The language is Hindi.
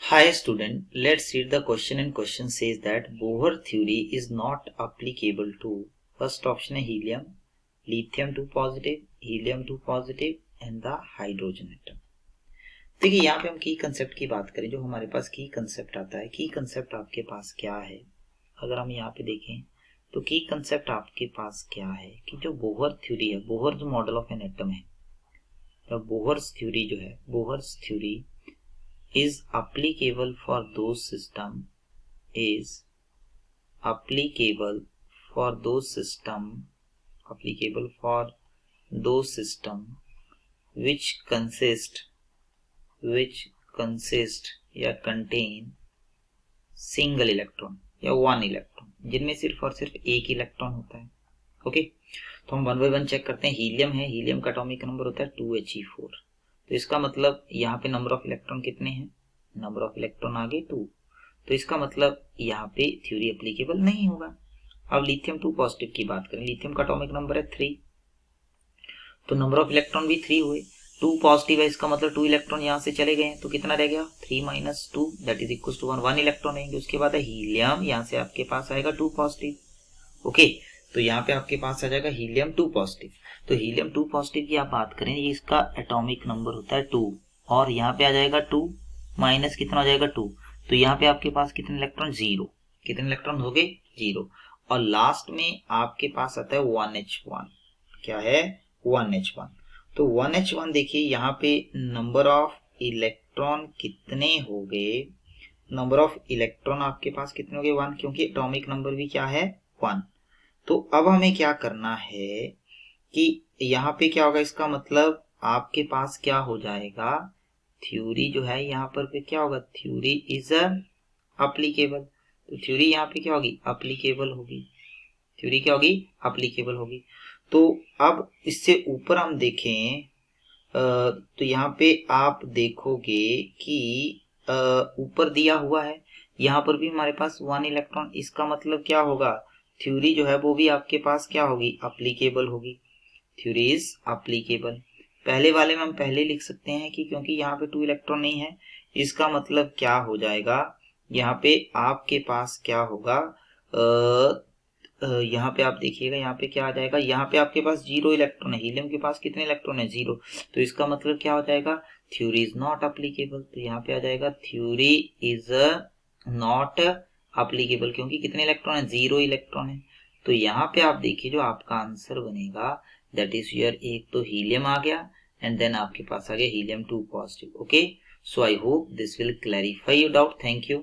Hi student, let's read the question and question says that Bohr theory is not applicable to first option है helium, lithium 2 positive, helium 2 positive and the hydrogen atom। देखिए यहाँ पे हम की कंसेप्ट की बात करें, जो हमारे पास की कंसेप्ट आता है, की कंसेप्ट आपके पास क्या है। अगर हम यहाँ पे देखें तो की कंसेप्ट आपके पास क्या है कि जो बोहर थ्योरी है, बोहर जो मॉडल ऑफ एन एटम है, बोहर्स थ्योरी जो है, Bohr's theory is applicable for those system is applicable for those system applicable for those system which consist या contain सिंगल इलेक्ट्रॉन या वन इलेक्ट्रॉन, जिनमें सिर्फ और सिर्फ एक इलेक्ट्रॉन होता है। ओके, तो हम वन बाय वन चेक करते हैं। हीलियम है, हीलियम का एटॉमिक नंबर होता है 2He4, तो इसका मतलब यहाँ पे नंबर ऑफ इलेक्ट्रॉन कितने हैं, नंबर ऑफ इलेक्ट्रॉन आगे 2, तो इसका मतलब यहाँ पे थ्योरी एप्लीकेबल नहीं होगा। अब लिथियम 2 पॉजिटिव की बात करें, लिथियम का एटॉमिक नंबर है 3, तो नंबर ऑफ इलेक्ट्रॉन भी 3 हुए, 2 पॉजिटिव है, इसका मतलब 2 इलेक्ट्रॉन यहाँ से चले गए, तो कितना रह गया 3 - 2 that is equal to 1 electron रहेंगे। उसके बाद है हीलियम, यहाँ से आपके पास आएगा 2 पॉजिटिव। ओके, तो यहाँ पे आपके पास आ जाएगा हीलियम 2 पॉजिटिव। तो हीलियम 2 पॉजिटिव की आप बात करें, ये इसका एटॉमिक नंबर होता है 2, और यहाँ पे आ जाएगा 2 माइनस कितना हो जाएगा 2, तो यहाँ पे आपके पास कितने इलेक्ट्रॉन 0, कितने इलेक्ट्रॉन हो गए 0, और लास्ट में आपके पास आता है 1H1, क्या है 1H1। तो 1H1 देखिए यहाँ पे नंबर ऑफ इलेक्ट्रॉन कितने हो गए, नंबर ऑफ इलेक्ट्रॉन आपके पास कितने हो गए 1, क्योंकि एटॉमिक नंबर भी क्या है 1। तो अब हमें क्या करना है कि यहाँ पे क्या होगा, इसका मतलब आपके पास क्या हो जाएगा, थ्योरी जो है यहाँ पर पे क्या होगा, थ्योरी इज अप्लीकेबल। तो थ्योरी यहाँ पे क्या होगी, अप्लीकेबल होगी, थ्योरी क्या होगी, अप्लीकेबल होगी। तो अब इससे ऊपर हम देखें तो यहाँ पे आप देखोगे कि ऊपर दिया हुआ है, यहाँ पर भी हमारे पास 1 इलेक्ट्रॉन, इसका मतलब क्या होगा, थ्योरी जो है वो भी आपके पास क्या होगी, अप्लीकेबल होगी, थ्योरी इज अप्लीकेबल। पहले वाले में हम पहले लिख सकते हैं कि क्योंकि यहाँ पे 2 इलेक्ट्रॉन नहीं है, इसका मतलब क्या हो जाएगा, यहाँ पे आपके पास क्या होगा, यहाँ पे आप देखिएगा, यहाँ पे क्या आ जाएगा, यहाँ पे आपके पास 0 इलेक्ट्रॉन है, हीलियम के पास कितने इलेक्ट्रॉन है 0, तो इसका मतलब क्या हो जाएगा, थ्योरी इज नॉट अप्लीकेबल। तो यहाँ पे आ जाएगा थ्योरी इज नॉट अप्लीकेबल, क्योंकि कितने इलेक्ट्रॉन है 0 इलेक्ट्रॉन है। तो यहाँ पे आप देखिए जो आपका आंसर बनेगा दैट इज योर, एक तो हीलियम आ गया एंड देन आपके पास आ गया helium 2 positive. Okay, so I hope this will clarify your doubt. Thank you.